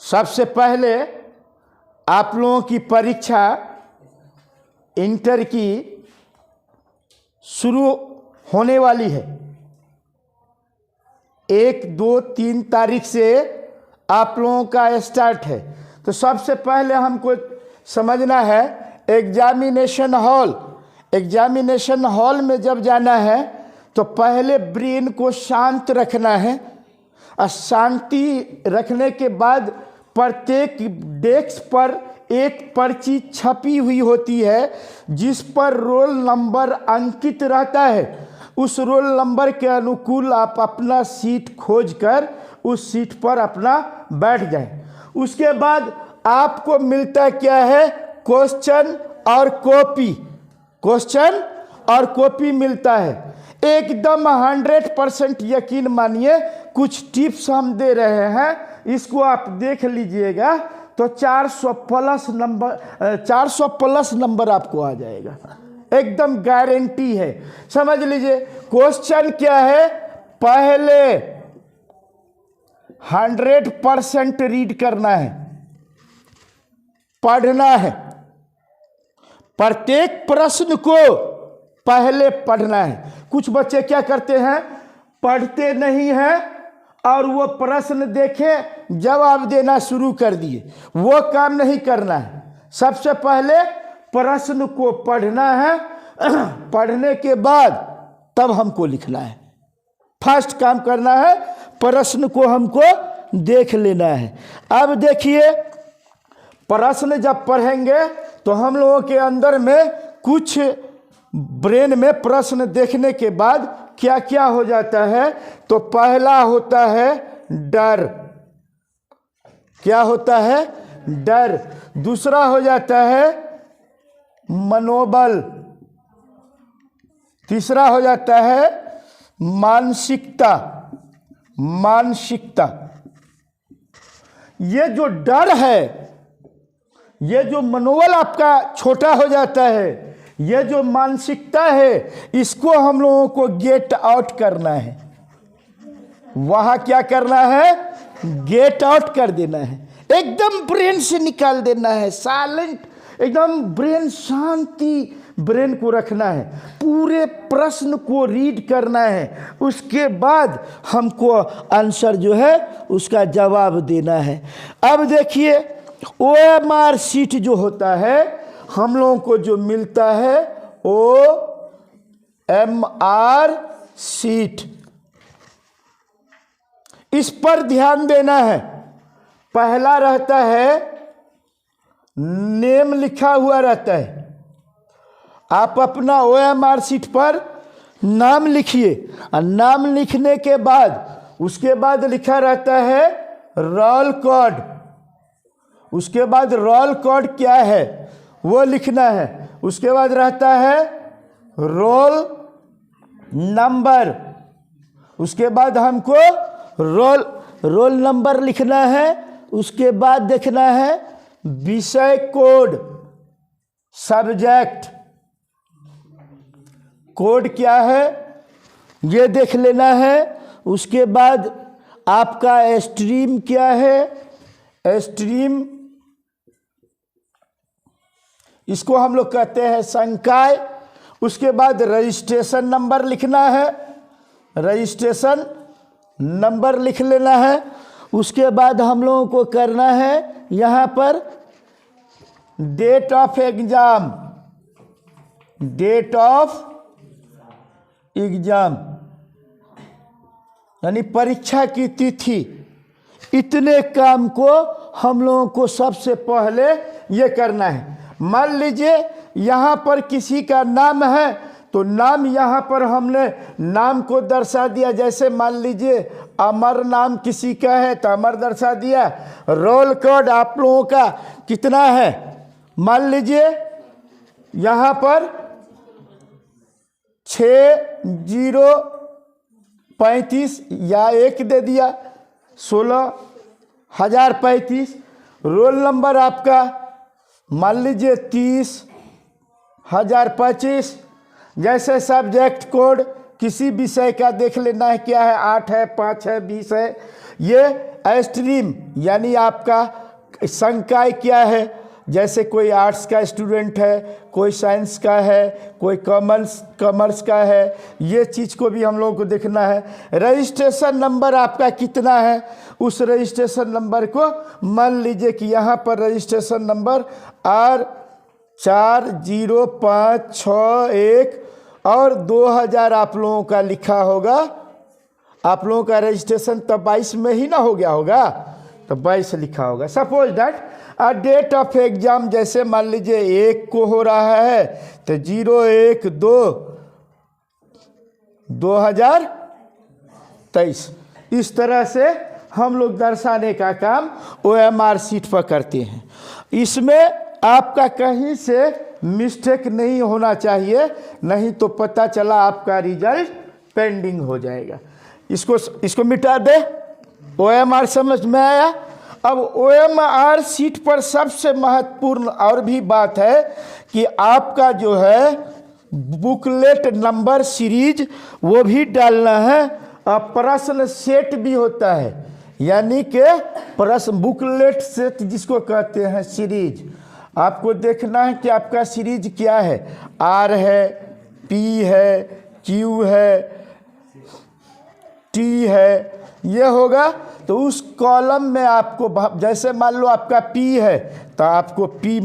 सबसे पहले आप लोगों की परीक्षा इंटर की शुरू होने वाली है। 1, 2, 3 तारीख से आप लोगों का स्टार्ट है। तो सबसे पहले हमको समझना है एग्जामिनेशन हॉल। एग्जामिनेशन हॉल में जब जाना है तो पहले ब्रेन को शांत रखना है और शांति रखने के बाद प्रत्येक डेस्क पर एक पर्ची छपी हुई होती है जिस पर रोल नंबर अंकित रहता है। उस रोल नंबर के अनुकूल आप अपना सीट खोजकर उस सीट पर अपना बैठ जाएं। उसके बाद आपको मिलता क्या है, क्वेश्चन और कॉपी। क्वेश्चन और कॉपी मिलता है। एकदम 100% यकीन मानिए, कुछ टिप्स हम दे रहे हैं, इसको आप देख लीजिएगा तो 400 प्लस नंबर आपको आ जाएगा, एकदम गारंटी है। समझ लीजिए क्वेश्चन क्या है, पहले 100% रीड करना है, पढ़ना है। प्रत्येक प्रश्न को पहले पढ़ना है। कुछ बच्चे क्या करते हैं, पढ़ते नहीं हैं और वो प्रश्न देखे जवाब देना शुरू कर दिए। वो काम नहीं करना है। सबसे पहले प्रश्न को पढ़ना है, पढ़ने के बाद तब हमको लिखना है। फर्स्ट काम करना है, प्रश्न को हमको देख लेना है। अब देखिए, प्रश्न जब पढ़ेंगे तो हम लोगों के अंदर में कुछ ब्रेन में प्रश्न देखने के बाद क्या क्या हो जाता है। तो पहला होता है डर। क्या होता है, डर। दूसरा हो जाता है मनोबल। तीसरा हो जाता है मानसिकता। मानसिकता, ये जो डर है, ये जो मनोबल आपका छोटा हो जाता है, ये जो मानसिकता है, इसको हम लोगों को गेट आउट करना है। वहां क्या करना है, गेट आउट कर देना है, एकदम ब्रेन से निकाल देना है। साइलेंट, एकदम ब्रेन शांति, ब्रेन को रखना है। पूरे प्रश्न को रीड करना है, उसके बाद हमको आंसर जो है उसका जवाब देना है। अब देखिए, OMR सीट जो होता है हम लोगों को जो मिलता है, OMR सीट, इस पर ध्यान देना है। पहला रहता है नेम, लिखा हुआ रहता है। आप अपना OMR सीट पर नाम लिखिए और नाम लिखने के बाद उसके बाद लिखा रहता है रोल कोड। उसके बाद रोल कोड क्या है वो लिखना है। उसके बाद रहता है रोल नंबर। उसके बाद हमको रोल नंबर लिखना है। उसके बाद देखना है विषय कोड, सब्जेक्ट कोड क्या है ये देख लेना है। उसके बाद आपका स्ट्रीम क्या है, स्ट्रीम, इसको हम लोग कहते हैं संकाय। उसके बाद रजिस्ट्रेशन नंबर लिखना है, रजिस्ट्रेशन नंबर लिख लेना है। उसके बाद हम लोगों को करना है यहाँ पर date of exam, date of exam यानी परीक्षा की तिथि। इतने काम को हम लोगों को सबसे पहले ये करना है। मान लीजिए यहाँ पर किसी का नाम है तो नाम यहाँ पर हमने नाम को दर्शा दिया। जैसे मान लीजिए अमर नाम किसी का है तो अमर दर्शा दिया। रोल कोड आप लोगों का कितना है, मान लीजिए यहाँ पर 6035 या 1 दे दिया, 16035। रोल नंबर आपका मान लीजिए 30,025। जैसे सब्जेक्ट कोड किसी विषय का देख लेना है, क्या है, 8 है, 5 है, 20 है। ये स्ट्रीम यानी आपका संकाय क्या है, जैसे कोई आर्ट्स का स्टूडेंट है, कोई साइंस का है, कोई कॉमर्स का है, ये चीज़ को भी हम लोगों को देखना है। रजिस्ट्रेशन नंबर आपका कितना है, उस रजिस्ट्रेशन नंबर को मान लीजिए कि यहाँ पर रजिस्ट्रेशन नंबर R405661 और 2000 आप लोगों का लिखा होगा। आप लोगों का रजिस्ट्रेशन तब 22 में ही ना हो गया होगा, तो 22 लिखा होगा। Suppose that date of exam जैसे मान लीजिए 1 को हो रहा है तो 01/2/2023। इस तरह से हम लोग दर्शाने का काम OMR शीट पर करते हैं। इसमें आपका कहीं से मिस्टेक नहीं होना चाहिए, नहीं तो पता चला आपका रिजल्ट पेंडिंग हो जाएगा। इसको मिटा दे। OMR समझ में आया। अब OMR शीट पर सबसे महत्वपूर्ण और भी बात है कि आपका जो है बुकलेट नंबर सीरीज वो भी डालना है। अब प्रश्न सेट भी होता है, यानी कि प्रश्न बुकलेट सेट जिसको कहते हैं सीरीज। आपको देखना है कि आपका सीरीज क्या है, R है, P है, Q है, T है, ये होगा। तो उस कॉलम में आपको जैसे मान लो आपका P है तो आपको P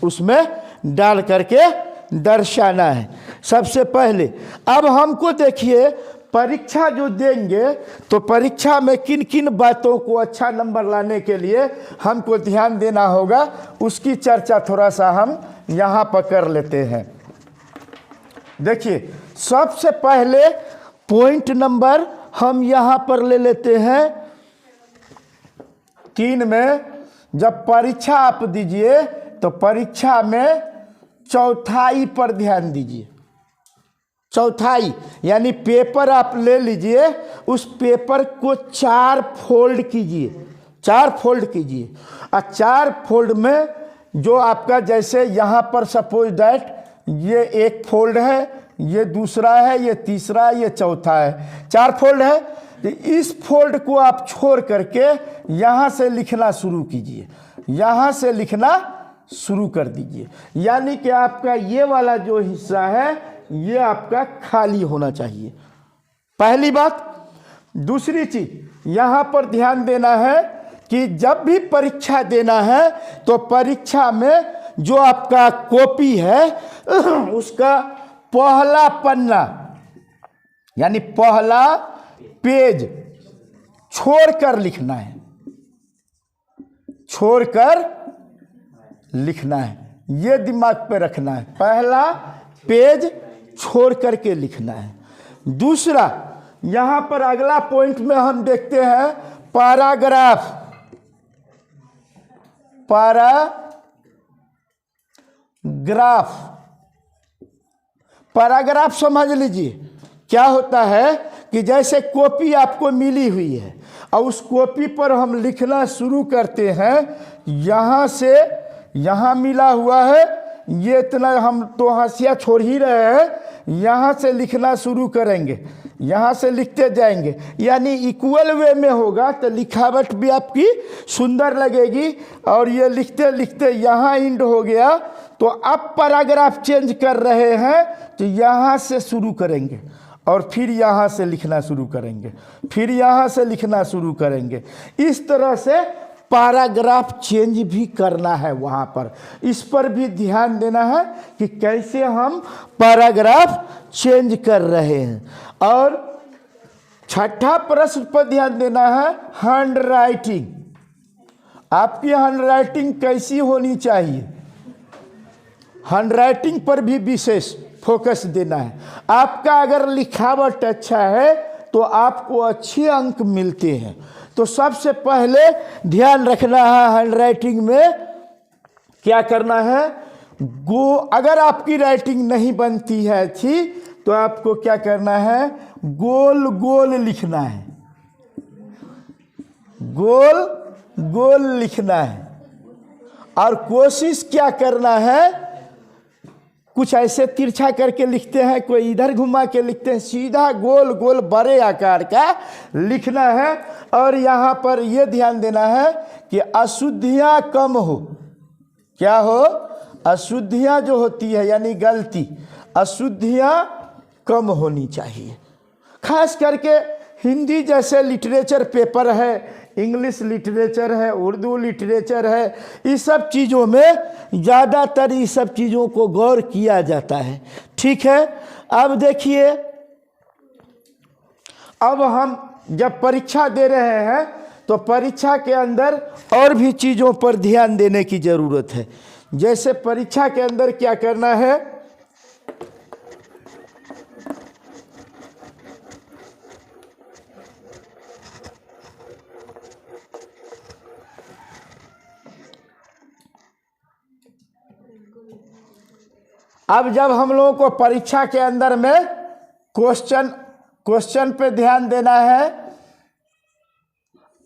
उसमें डाल करके दर्शाना है सबसे पहले। अब हमको देखिए परीक्षा जो देंगे तो परीक्षा में किन किन बातों को अच्छा नंबर लाने के लिए हमको ध्यान देना होगा, उसकी चर्चा थोड़ा सा हम यहाँ पर कर लेते हैं। देखिए सबसे पहले पॉइंट नंबर हम यहाँ पर ले लेते हैं 3 में। जब परीक्षा आप दीजिए तो परीक्षा में चौथाई पर ध्यान दीजिए। चौथाई यानी पेपर आप ले लीजिए, उस पेपर को 4 फोल्ड कीजिए, 4 फोल्ड कीजिए। और 4 फोल्ड में जो आपका जैसे यहाँ पर सपोज दैट ये एक फोल्ड है, ये दूसरा है, ये तीसरा, ये चौथा है, 4 फोल्ड है। तो इस फोल्ड को आप छोड़ करके यहाँ से लिखना शुरू कीजिए, यहाँ से लिखना शुरू कर दीजिए। यानी कि आपका ये वाला जो हिस्सा है ये आपका खाली होना चाहिए, पहली बात। दूसरी चीज यहाँ पर ध्यान देना है कि जब भी परीक्षा देना है तो परीक्षा में जो आपका कॉपी है उसका पहला पन्ना यानी पहला पेज छोड़कर लिखना है, छोड़कर लिखना है, ये दिमाग पे रखना है। पहला पेज छोड़ करके लिखना है। दूसरा यहाँ पर अगला पॉइंट में हम देखते हैं पैराग्राफ। पैराग्राफ समझ लीजिए क्या होता है कि जैसे कॉपी आपको मिली हुई है और उस कॉपी पर हम लिखना शुरू करते हैं, यहाँ से यहाँ मिला हुआ है, ये इतना हम तो हाशिया छोड़ ही रहे हैं, यहाँ से लिखना शुरू करेंगे, यहाँ से लिखते जाएंगे, यानी इक्वल वे में होगा तो लिखावट भी आपकी सुंदर लगेगी। और ये लिखते लिखते यहाँ इंड हो गया तो अब पैराग्राफ चेंज कर रहे हैं तो यहाँ से शुरू करेंगे और फिर यहाँ से लिखना शुरू करेंगे, फिर यहाँ से लिखना शुरू करेंगे। इस तरह से पैराग्राफ चेंज भी करना है वहाँ पर। इस पर भी ध्यान देना है कि कैसे हम पैराग्राफ चेंज कर रहे हैं। और छठा प्रश्न पर ध्यान देना है हैंड राइटिंग। आपकी हैंड राइटिंग कैसी होनी चाहिए, हैंड राइटिंग पर भी विशेष फोकस देना है। आपका अगर लिखावट अच्छा है तो आपको अच्छे अंक मिलते हैं। तो सबसे पहले ध्यान रखना है हैंड राइटिंग में क्या करना है। अगर आपकी राइटिंग नहीं बनती है अच्छी तो आपको क्या करना है, गोल गोल लिखना है, गोल गोल लिखना है। और कोशिश क्या करना है, कुछ ऐसे तिरछा करके लिखते हैं, कोई इधर घुमा के लिखते हैं, सीधा गोल गोल बड़े आकार का लिखना है। और यहाँ पर ये ध्यान देना है कि अशुद्धियाँ कम हो। क्या हो? अशुद्धियाँ जो होती है यानी गलती, अशुद्धियाँ कम होनी चाहिए। खास करके हिंदी जैसे लिटरेचर पेपर है, इंग्लिश लिटरेचर है, उर्दू लिटरेचर है, इस सब चीज़ों में ज़्यादातर इस सब चीज़ों को गौर किया जाता है। ठीक है, अब देखिए, अब हम जब परीक्षा दे रहे हैं तो परीक्षा के अंदर और भी चीज़ों पर ध्यान देने की ज़रूरत है। जैसे परीक्षा के अंदर क्या करना है, अब जब हम लोगों को परीक्षा के अंदर में क्वेश्चन पे ध्यान देना है।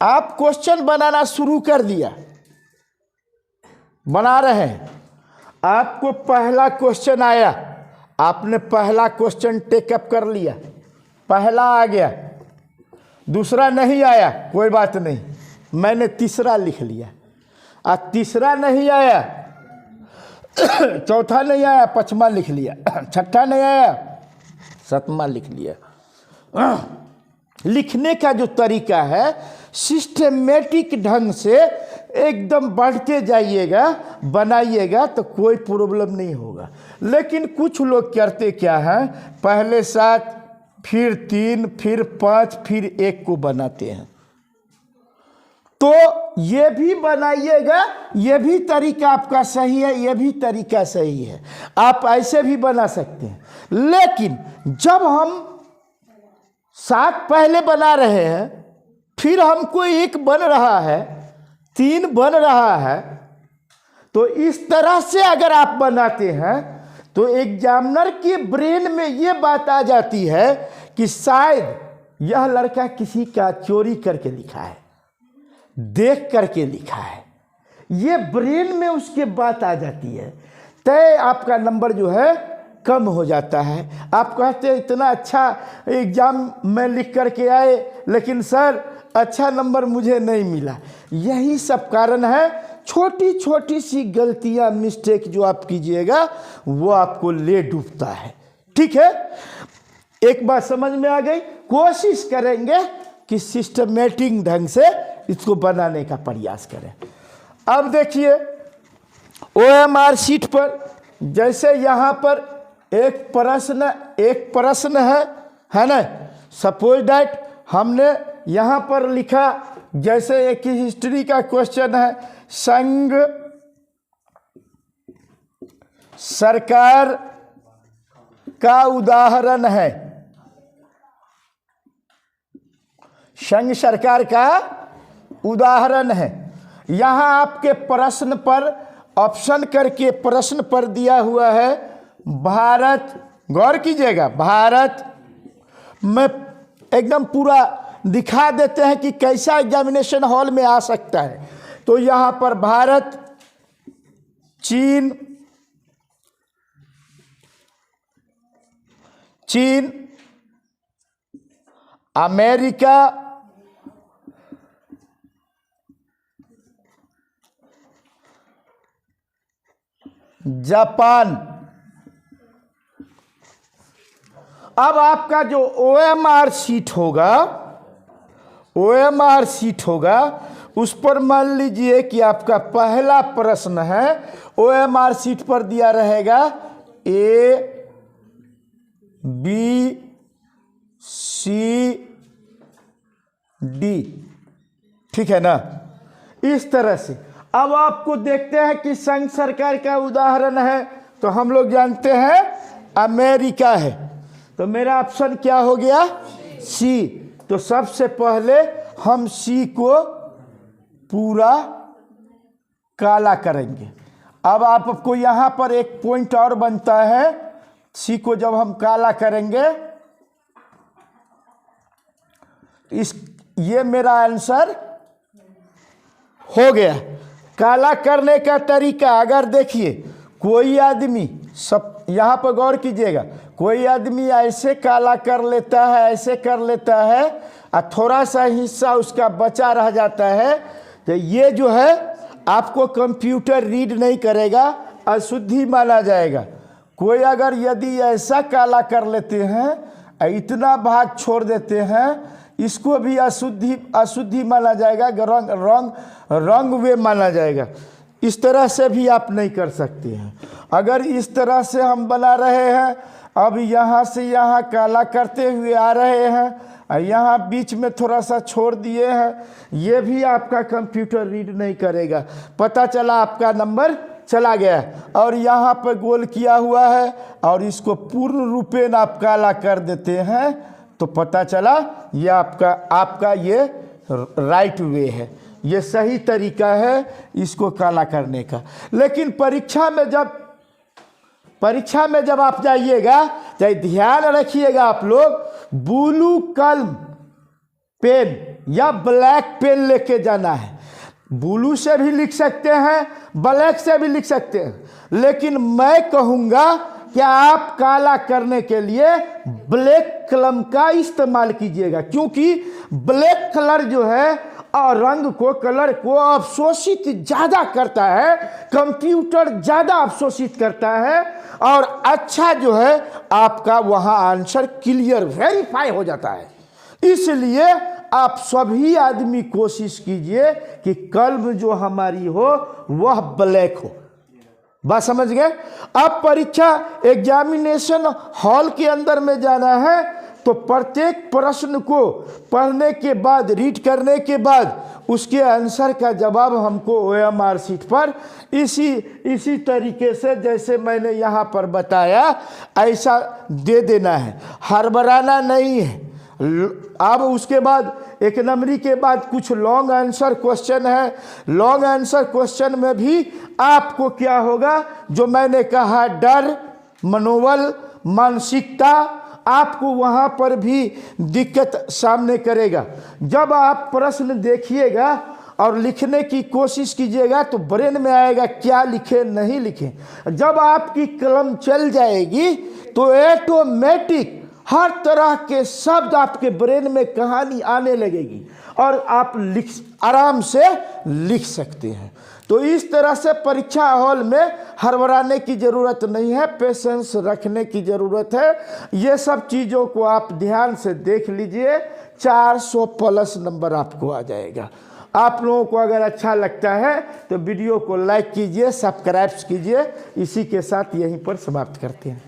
आप क्वेश्चन बनाना शुरू कर दिया, बना रहे हैं, आपको पहला क्वेश्चन आया, आपने पहला क्वेश्चन टेकअप कर लिया, पहला आ गया, दूसरा नहीं आया, कोई बात नहीं, मैंने तीसरा लिख लिया। तीसरा नहीं आया, चौथा नहीं आया, पांचवा लिख लिया, छठा नहीं आया, सातवां लिख लिया। लिखने का जो तरीका है सिस्टमेटिक ढंग से एकदम बढ़ते जाइएगा, बनाइएगा तो कोई प्रॉब्लम नहीं होगा। लेकिन कुछ लोग करते क्या हैं, पहले 7 फिर 3 फिर 5 फिर 1 को बनाते हैं। तो ये भी बनाइएगा, ये भी तरीका आपका सही है, ये भी तरीका सही है, आप ऐसे भी बना सकते हैं। लेकिन जब हम 7 पहले बना रहे हैं, फिर हमको 1 बन रहा है, 3 बन रहा है, तो इस तरह से अगर आप बनाते हैं तो एग्जामिनर के ब्रेन में ये बात आ जाती है कि शायद यह लड़का किसी का चोरी करके लिखा है, देख करके लिखा है, ये ब्रेन में उसके बात आ जाती है। तय आपका नंबर जो है कम हो जाता है। आप कहते हैं इतना अच्छा एग्ज़ाम में लिख करके आए, लेकिन सर अच्छा नंबर मुझे नहीं मिला। यही सब कारण है, छोटी छोटी सी गलतियां, मिस्टेक जो आप कीजिएगा वो आपको ले डूबता है। ठीक है, एक बात समझ में आ गई। कोशिश करेंगे कि सिस्टमेटिक ढंग से इसको बनाने का प्रयास करें। अब देखिए OMR शीट पर, जैसे यहाँ पर एक प्रश्न है ना, सपोज दैट हमने यहाँ पर लिखा, जैसे एक हिस्ट्री का क्वेश्चन है, संघ सरकार का उदाहरण है, संघ सरकार का उदाहरण है। यहाँ आपके प्रश्न पर ऑप्शन करके प्रश्न पर दिया हुआ है भारत, गौर कीजिएगा, भारत में एकदम पूरा दिखा देते हैं कि कैसा एग्जामिनेशन हॉल में आ सकता है। तो यहाँ पर भारत, चीन, अमेरिका, जापान। अब आपका जो OMR शीट होगा, उस पर मान लीजिए कि आपका पहला प्रश्न है, OMR शीट पर दिया रहेगा A, B, C, D। ठीक है ना, इस तरह से। अब आपको देखते हैं कि संघ सरकार का उदाहरण है, तो हम लोग जानते हैं अमेरिका है, तो मेरा ऑप्शन क्या हो गया, C। तो सबसे पहले हम C को पूरा काला करेंगे। अब आपको यहाँ पर एक पॉइंट और बनता है, C को जब हम काला करेंगे, ये मेरा आंसर हो गया। काला करने का तरीका, अगर देखिए कोई आदमी सब यहाँ पर गौर कीजिएगा, कोई आदमी ऐसे काला कर लेता है, ऐसे कर लेता है और थोड़ा सा हिस्सा उसका बचा रह जाता है, तो ये जो है आपको कंप्यूटर रीड नहीं करेगा, अशुद्धि माना जाएगा। कोई अगर यदि ऐसा काला कर लेते हैं, इतना भाग छोड़ देते हैं, इसको भी अशुद्धि माना जाएगा, रंग वे माना जाएगा। इस तरह से भी आप नहीं कर सकते हैं। अगर इस तरह से हम बना रहे हैं, अब यहाँ से यहाँ काला करते हुए आ रहे हैं, यहाँ बीच में थोड़ा सा छोड़ दिए हैं, ये भी आपका कंप्यूटर रीड नहीं करेगा। पता चला आपका नंबर चला गया, और यहाँ पर गोल किया हुआ है और इसको पूर्ण रूपेण आप काला कर देते हैं, तो पता चला ये आपका ये राइट वे है, ये सही तरीका है इसको काला करने का। लेकिन परीक्षा में जब आप जाइएगा, चाहे ध्यान रखिएगा आप लोग, ब्लू कलम पेन या ब्लैक पेन लेके जाना है। ब्लू से भी लिख सकते हैं, ब्लैक से भी लिख सकते हैं, लेकिन मैं कहूँगा कि आप काला करने के लिए ब्लैक कलम का इस्तेमाल कीजिएगा, क्योंकि ब्लैक कलर जो है और कलर को अवशोषित ज़्यादा करता है, कंप्यूटर ज़्यादा अवशोषित करता है, और अच्छा जो है आपका वहाँ आंसर क्लियर वेरीफाई हो जाता है। इसलिए आप सभी आदमी कोशिश कीजिए कि कलम जो हमारी हो वह ब्लैक हो। बात समझ गए? अब परीक्षा एग्जामिनेशन हॉल के अंदर में जाना है, तो प्रत्येक प्रश्न को पढ़ने के बाद, रीड करने के बाद उसके आंसर का जवाब हमको OMR शीट पर इसी तरीके से जैसे मैंने यहाँ पर बताया ऐसा दे देना है, हड़बड़ाना नहीं है। अब उसके बाद 1 नंबरी के बाद कुछ लॉन्ग आंसर क्वेश्चन है। लॉन्ग आंसर क्वेश्चन में भी आपको क्या होगा, जो मैंने कहा डर, मनोबल, मानसिकता, आपको वहाँ पर भी दिक्कत सामने करेगा। जब आप प्रश्न देखिएगा और लिखने की कोशिश कीजिएगा तो ब्रेन में आएगा क्या लिखे नहीं लिखे। जब आपकी कलम चल जाएगी तो ऑटोमेटिक हर तरह के शब्द आपके ब्रेन में कहानी आने लगेगी और आप आराम से लिख सकते हैं। तो इस तरह से परीक्षा हॉल में हड़बड़ाने की ज़रूरत नहीं है, पेशेंस रखने की ज़रूरत है। ये सब चीज़ों को आप ध्यान से देख लीजिए, 400 प्लस नंबर आपको आ जाएगा। आप लोगों को अगर अच्छा लगता है तो वीडियो को लाइक कीजिए, सब्सक्राइब कीजिए। इसी के साथ यहीं पर समाप्त करते हैं।